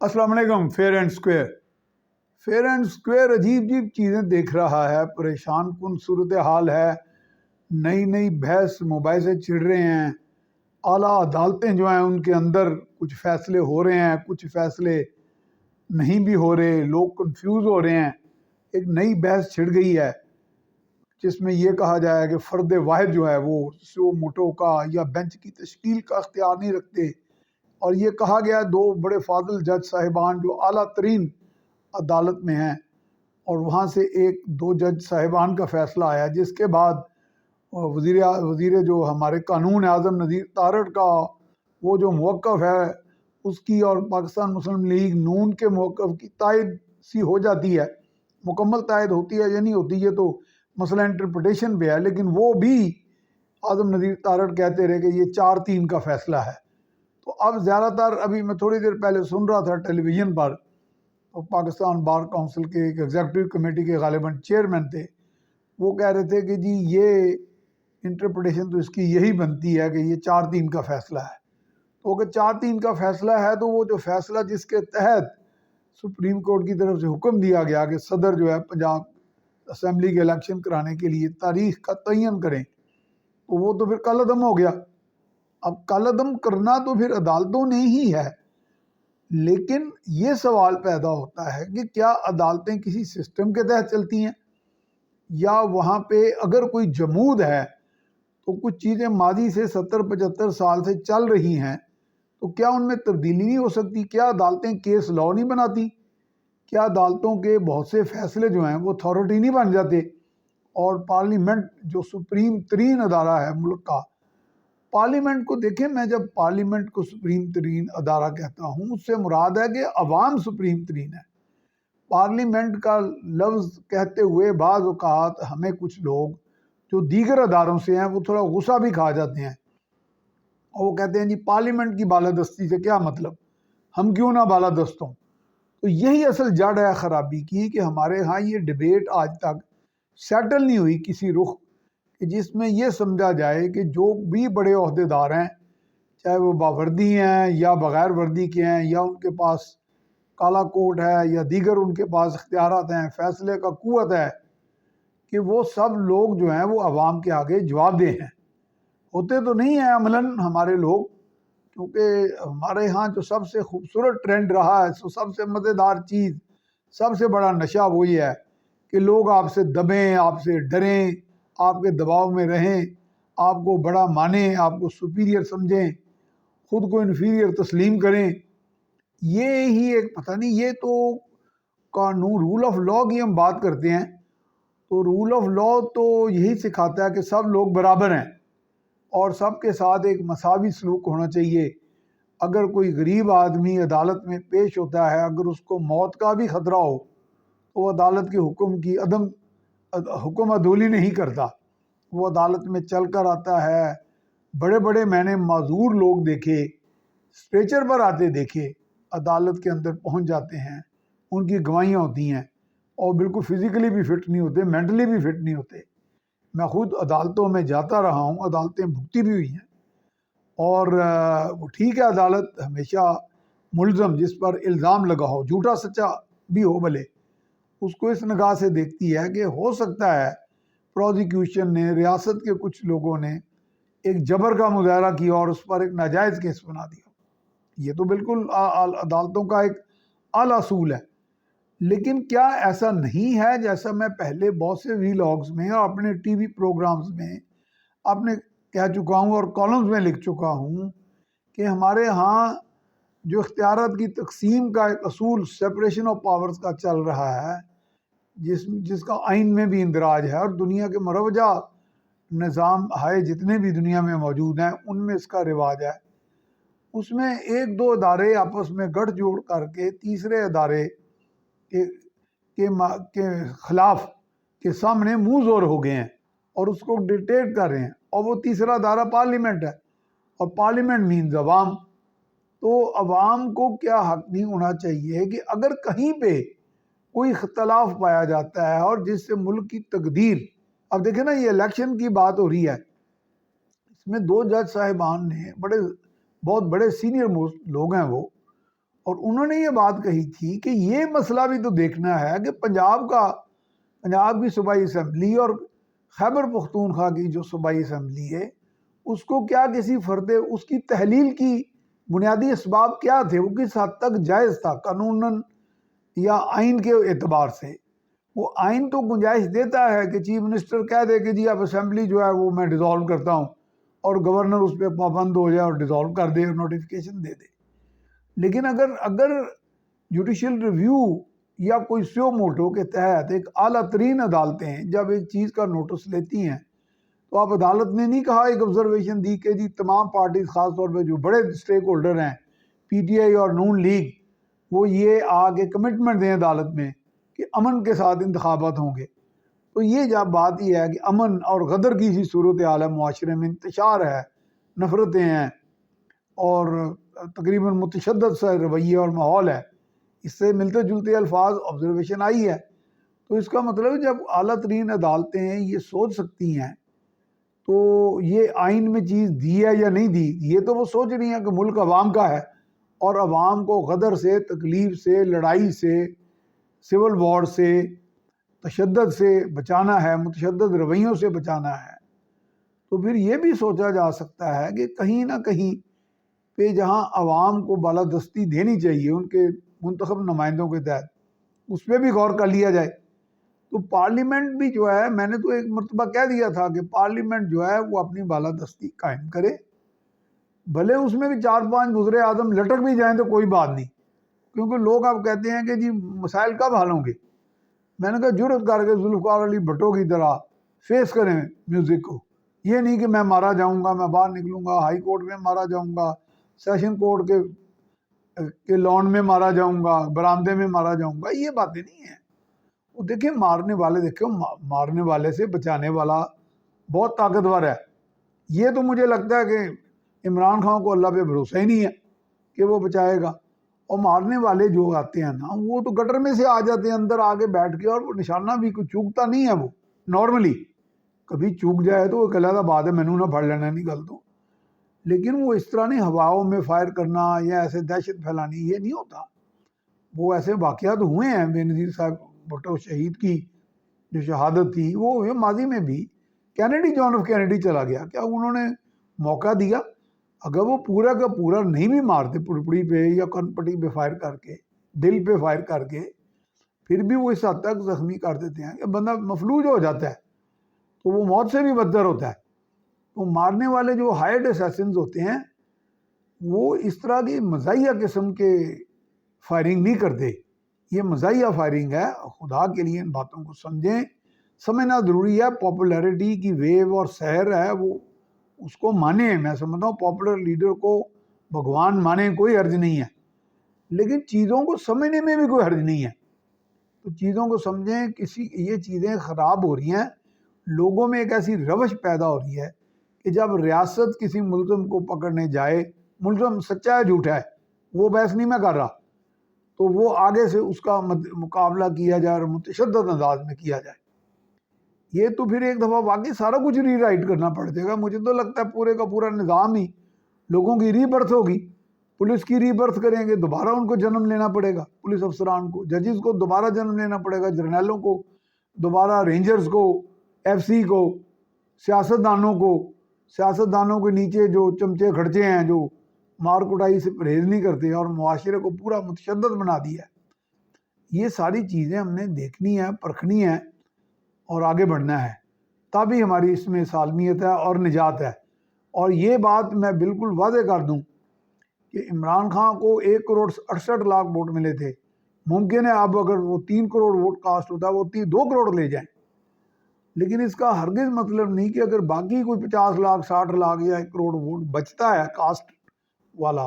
السلام علیکم۔ Fair and square عجیب عجیب چیزیں دیکھ رہا ہے، پریشان کن صورتحال ہے، نئی نئی بحث مباحثے چھڑ رہے ہیں، اعلیٰ عدالتیں جو ہیں ان کے اندر کچھ فیصلے ہو رہے ہیں، کچھ فیصلے نہیں بھی ہو رہے، لوگ کنفیوز ہو رہے ہیں۔ ایک نئی بحث چھڑ گئی ہے جس میں یہ کہا جائے کہ فرد واحد جو ہے وہ سو موٹو کا یا بینچ کی تشکیل کا اختیار نہیں رکھتے، اور یہ کہا گیا دو بڑے فاضل جج صاحبان جو اعلیٰ ترین عدالت میں ہیں، اور وہاں سے ایک دو جج صاحبان کا فیصلہ آیا، جس کے بعد وزیر جو ہمارے قانون اعظم نذیر تارڑ کا وہ جو موقف ہے اس کی اور پاکستان مسلم لیگ نون کے موقف کی تائید سی ہو جاتی ہے۔ مکمل تائید ہوتی ہے یا نہیں ہوتی یہ تو مسئلہ انٹرپریٹیشن پہ ہے، لیکن وہ بھی اعظم نذیر تارڑ کہتے رہے کہ یہ 4-3 کا فیصلہ ہے۔ تو اب زیادہ تر ابھی میں تھوڑی دیر پہلے سن رہا تھا ٹیلی ویژن پر، تو پاکستان بار کونسل کے ایک ایگزیکٹو کمیٹی کے غالباً چیئرمین تھے، وہ کہہ رہے تھے کہ جی یہ انٹرپریٹیشن تو اس کی یہی بنتی ہے کہ یہ 4-3 کا فیصلہ ہے۔ تو کہ 4-3 کا فیصلہ ہے تو وہ جو فیصلہ جس کے تحت سپریم کورٹ کی طرف سے حکم دیا گیا کہ صدر جو ہے پنجاب اسمبلی کے الیکشن کرانے کے لیے تاریخ کا تعین کریں، تو وہ تو پھر کل عدم ہو گیا۔ اب کل عدم کرنا تو پھر عدالتوں نے ہی ہے، لیکن یہ سوال پیدا ہوتا ہے کہ کیا عدالتیں کسی سسٹم کے تحت چلتی ہیں، یا وہاں پہ اگر کوئی جمود ہے تو کچھ چیزیں ماضی سے 70-75 سال سے چل رہی ہیں تو کیا ان میں تبدیلی نہیں ہو سکتی؟ کیا عدالتیں کیس لاء نہیں بناتی؟ کیا عدالتوں کے بہت سے فیصلے جو ہیں وہ اتھارٹی نہیں بن جاتے؟ اور پارلیمنٹ جو سپریم ترین ادارہ ہے ملک کا، پارلیمنٹ کو دیکھیں، میں جب پارلیمنٹ کو سپریم ترین ادارہ کہتا ہوں اس سے مراد ہے کہ عوام سپریم ترین ہے۔ پارلیمنٹ کا لفظ کہتے ہوئے بعض اوقات ہمیں کچھ لوگ جو دیگر اداروں سے ہیں وہ تھوڑا غصہ بھی کھا جاتے ہیں، اور وہ کہتے ہیں جی پارلیمنٹ کی بالادستی سے کیا مطلب، ہم کیوں نہ بالادست ہوں۔ تو یہی اصل جڑ ہے خرابی کی کہ ہمارے ہاں یہ ڈیبیٹ آج تک سیٹل نہیں ہوئی کسی رخ کہ جس میں یہ سمجھا جائے کہ جو بھی بڑے عہدیدار ہیں، چاہے وہ باوردی ہیں یا بغیر وردی کے ہیں، یا ان کے پاس کالا کوٹ ہے یا دیگر ان کے پاس اختیارات ہیں، فیصلے کا قوت ہے، کہ وہ سب لوگ جو ہیں وہ عوام کے آگے جواب دہ ہیں۔ ہوتے تو نہیں ہیں عملاً ہمارے لوگ، کیونکہ ہمارے ہاں جو سب سے خوبصورت ٹرینڈ رہا ہے، سب سے مزیدار چیز، سب سے بڑا نشہ وہی ہے کہ لوگ آپ سے دبیں، آپ سے ڈریں، آپ کے دباؤ میں رہیں، آپ کو بڑا مانیں، آپ کو سپیریئر سمجھیں، خود کو انفیریئر تسلیم کریں۔ یہ ہی ایک پتہ نہیں، یہ تو قانون رول آف لاء کی ہم بات کرتے ہیں تو رول آف لاء تو یہی سکھاتا ہے کہ سب لوگ برابر ہیں اور سب کے ساتھ ایک مساوی سلوک ہونا چاہیے۔ اگر کوئی غریب آدمی عدالت میں پیش ہوتا ہے، اگر اس کو موت کا بھی خطرہ ہو تو وہ عدالت کے حکم کی حکم عدولی نہیں کرتا، وہ عدالت میں چل کر آتا ہے۔ بڑے بڑے میں نے معذور لوگ دیکھے، اسٹریچر پر آتے دیکھے، عدالت کے اندر پہنچ جاتے ہیں، ان کی گواہیاں ہوتی ہیں، اور بالکل فزیکلی بھی فٹ نہیں ہوتے، مینٹلی بھی فٹ نہیں ہوتے۔ میں خود عدالتوں میں جاتا رہا ہوں، عدالتیں بھگتی بھی ہوئی ہیں، اور وہ ٹھیک ہے عدالت ہمیشہ ملزم جس پر الزام لگا ہو، جھوٹا سچا بھی ہو بھلے، اس کو اس نگاہ سے دیکھتی ہے کہ ہو سکتا ہے پروزیکیوشن نے، ریاست کے کچھ لوگوں نے ایک جبر کا مظاہرہ کیا اور اس پر ایک ناجائز کیس بنا دیا۔ یہ تو بالکل عدالتوں کا ایک اعلیٰ اصول ہے۔ لیکن کیا ایسا نہیں ہے جیسا میں پہلے بہت سے ویلاگز میں اور اپنے ٹی وی پروگرامز میں اپنے کہہ چکا ہوں اور کالمز میں لکھ چکا ہوں کہ ہمارے ہاں جو اختیارات کی تقسیم کا ایک اصول سیپریشن آف پاورز کا چل رہا ہے، جس کا آئین میں بھی اندراج ہے، اور دنیا کے مروجہ نظام ہائے جتنے بھی دنیا میں موجود ہیں ان میں اس کا رواج ہے۔ اس میں ایک دو ادارے آپس میں گٹھ جوڑ کر کے تیسرے ادارے کے خلاف کے سامنے منہ زور ہو گئے ہیں اور اس کو ڈکٹیٹ کر رہے ہیں، اور وہ تیسرا ادارہ پارلیمنٹ ہے، اور پارلیمنٹ مینز عوام۔ تو عوام کو کیا حق نہیں ہونا چاہیے کہ اگر کہیں پہ کوئی اختلاف پایا جاتا ہے اور جس سے ملک کی تقدیر، اب دیکھیں نا یہ الیکشن کی بات ہو رہی ہے، اس میں دو جج صاحبان نے بہت بڑے سینئر موسٹ لوگ ہیں وہ، اور انہوں نے یہ بات کہی تھی کہ یہ مسئلہ بھی تو دیکھنا ہے کہ پنجاب کی صوبائی اسمبلی اور خیبر پختونخوا کی جو صوبائی اسمبلی ہے اس کو کیا کسی فرد اس کی تحلیل کی بنیادی اسباب کیا تھے، وہ کس حد تک جائز تھا قانوناً یا آئین کے اعتبار سے۔ وہ آئین تو گنجائش دیتا ہے کہ چیف منسٹر کہہ دے کہ جی اب اسمبلی جو ہے وہ میں ڈیزالو کرتا ہوں، اور گورنر اس پہ پابند ہو جائے اور ڈیزالو کر دے اور نوٹیفیکیشن دے دے۔ لیکن اگر جوڈیشل ریویو یا کوئی سیو موٹو کے تحت ایک اعلیٰ ترین عدالتیں جب ایک چیز کا نوٹس لیتی ہیں تو اب عدالت نے نہیں کہا، ایک آبزرویشن دی کہ جی تمام پارٹیز خاص طور پہ جو بڑے سٹیک ہولڈر ہیں پی ٹی آئی اور نون لیگ، وہ یہ آگے کمٹمنٹ دیں عدالت میں کہ امن کے ساتھ انتخابات ہوں گے۔ تو یہ جب بات یہ ہے کہ امن اور غدر کی سی صورتحال ہے، معاشرے میں انتشار ہے، نفرتیں ہیں اور تقریباً متشدد سا رویہ اور ماحول ہے، اس سے ملتے جلتے الفاظ آبزرویشن آئی ہے۔ تو اس کا مطلب ہے جب اعلیٰ ترین عدالتیں یہ سوچ سکتی ہیں تو یہ آئین میں چیز دی ہے یا نہیں دی، یہ تو وہ سوچ رہی ہیں کہ ملک عوام کا ہے اور عوام کو غدر سے، تکلیف سے، لڑائی سے، سول وار سے، تشدد سے بچانا ہے، متشدد رویوں سے بچانا ہے۔ تو پھر یہ بھی سوچا جا سکتا ہے کہ کہیں نہ کہیں پہ جہاں عوام کو بالادستی دینی چاہیے ان کے منتخب نمائندوں کے تحت، اس پہ بھی غور کر لیا جائے۔ تو پارلیمنٹ بھی جو ہے، میں نے تو ایک مرتبہ کہہ دیا تھا کہ پارلیمنٹ جو ہے وہ اپنی بالادستی قائم کرے، بھلے اس میں بھی 4-5 وزیر اعظم لٹک بھی جائیں تو کوئی بات نہیں، کیونکہ لوگ اب کہتے ہیں کہ جی مسائل کب حل ہوں گے۔ میں نے کہا جرت کر کے ذوالفقار علی بھٹو کی طرح فیس کریں میوزک کو، یہ نہیں کہ میں مارا جاؤں گا، میں باہر نکلوں گا، ہائی کورٹ میں مارا جاؤں گا، سیشن کورٹ کے لان میں مارا جاؤں گا، برآمدے میں مارا جاؤں گا، یہ باتیں نہیں ہیں۔ وہ دیکھیں مارنے والے سے بچانے والا بہت طاقتور ہے۔ یہ تو مجھے لگتا ہے کہ عمران خان کو اللہ پہ بھروسہ ہی نہیں ہے کہ وہ بچائے گا، اور مارنے والے جو آتے ہیں نا وہ تو گٹر میں سے آ جاتے ہیں اندر آ کے بیٹھ کے، اور وہ نشانہ بھی کوئی چوکتا نہیں ہے، وہ نارملی کبھی چوک جائے تو وہ علیحدہ بات ہے، مینوں نہ پڑھ لینا نہیں غلط ہو، لیکن وہ اس طرح نہیں ہواؤں میں فائر کرنا یا ایسے دہشت پھیلانی، یہ نہیں ہوتا۔ وہ ایسے واقعات ہوئے ہیں، بے نظیر صاحب بھٹو شہید کی جو شہادت تھی وہ ہوئی ماضی میں بھی۔ کینیڈی، جان ایف کینیڈی چلا گیا، کیا انہوں نے موقع دیا؟ اگر وہ پورا کا پورا نہیں بھی مارتے پڑپڑی پہ یا کن پٹی پہ فائر کر کے، دل پہ فائر کر کے، پھر بھی وہ اس حد تک زخمی کر دیتے ہیں کہ بندہ مفلوج ہو جاتا ہے، تو وہ موت سے بھی بدتر ہوتا ہے۔ تو مارنے والے جو ہائرڈ اسیسنز ہوتے ہیں وہ اس طرح کی مزاحیہ قسم کے فائرنگ نہیں کرتے، یہ مزاحیہ فائرنگ ہے۔ خدا کے لیے ان باتوں کو سمجھنا ضروری ہے۔ پاپولیرٹی کی ویو اور سحر ہے، وہ اس کو مانیں، میں سمجھتا ہوں پاپولر لیڈر کو بھگوان مانیں، کوئی حرج نہیں ہے، لیکن چیزوں کو سمجھنے میں بھی کوئی حرج نہیں ہے۔ تو چیزوں کو سمجھیں، یہ چیزیں خراب ہو رہی ہیں، لوگوں میں ایک ایسی روش پیدا ہو رہی ہے کہ جب ریاست کسی ملزم کو پکڑنے جائے، ملزم سچا ہے جھوٹا ہے وہ بحث نہیں میں کر رہا، تو وہ آگے سے اس کا مقابلہ کیا جائے اور متشدد انداز میں کیا جائے، یہ تو پھر ایک دفعہ واقعی سارا کچھ ری رائٹ کرنا پڑ جائے گا۔ مجھے تو لگتا ہے پورے کا پورا نظام ہی لوگوں کی ری برتھ ہوگی، پولیس کی ری برتھ کریں گے، دوبارہ ان کو جنم لینا پڑے گا، پولیس افسران کو، ججز کو دوبارہ جنم لینا پڑے گا، جرنیلوں کو دوبارہ، رینجرز کو، ایف سی کو، سیاستدانوں کے نیچے جو چمچے کھڑچے ہیں جو مار کٹائی سے پرہیز نہیں کرتے اور معاشرے کو پورا متشدد بنا دیا ہے۔ یہ ساری چیزیں ہم نے دیکھنی ہے، پرکھنی ہے اور آگے بڑھنا ہے، تبھی ہماری اس میں سالمیت ہے اور نجات ہے۔ اور یہ بات میں بالکل واضح کر دوں کہ عمران خان کو 1,68,00,000 ووٹ ملے تھے، ممکن ہے اب اگر وہ 3 کروڑ ووٹ کاسٹ ہوتا ہے وہ 2 کروڑ لے جائیں، لیکن اس کا ہرگز مطلب نہیں کہ اگر باقی کوئی 50 لاکھ 60 لاکھ یا 1 کروڑ ووٹ بچتا ہے کاسٹ والا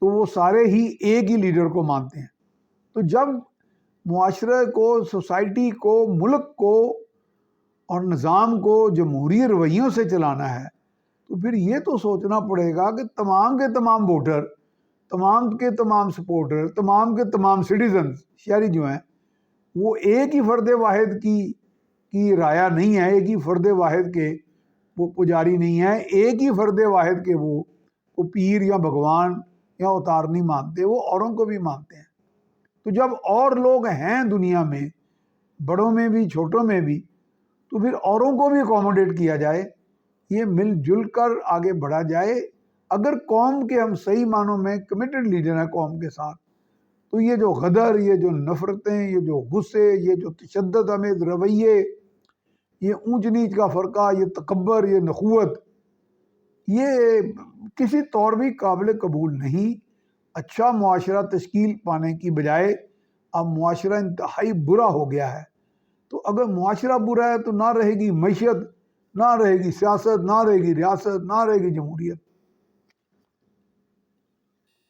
تو وہ سارے ہی ایک ہی لیڈر کو مانتے ہیں۔ تو جب معاشرے کو، سوسائٹی کو، ملک کو اور نظام کو جمہوری رویوں سے چلانا ہے تو پھر یہ تو سوچنا پڑے گا کہ تمام کے تمام ووٹر، تمام کے تمام سپورٹر، تمام کے تمام سٹیزنز، شہری جو ہیں، وہ ایک ہی فرد واحد کی رایا نہیں ہے، ایک ہی فرد واحد کے وہ پجاری نہیں ہے، ایک ہی فرد واحد کے وہ پیر یا بھگوان یا اتار نہیں مانتے، وہ اوروں کو بھی مانتے ہیں۔ تو جب اور لوگ ہیں دنیا میں، بڑوں میں بھی چھوٹوں میں بھی، تو پھر اوروں کو بھی اکوموڈیٹ کیا جائے، یہ مل جل کر آگے بڑھا جائے۔ اگر قوم کے ہم صحیح معنوں میں کمیٹڈ لیڈر ہیں قوم کے ساتھ، تو یہ جو غدر، یہ جو نفرتیں، یہ جو غصے، یہ جو تشدد آمیز رویے، یہ اونچ نیچ کا فرقہ، یہ تکبر، یہ نخوت، یہ کسی طور بھی قابل قبول نہیں۔ اچھا معاشرہ تشکیل پانے کی بجائے اب معاشرہ انتہائی برا ہو گیا ہے۔ تو اگر معاشرہ برا ہے تو نہ رہے گی معیشت، نہ رہے گی سیاست، نہ رہے گی ریاست، نہ رہے گی جمہوریت۔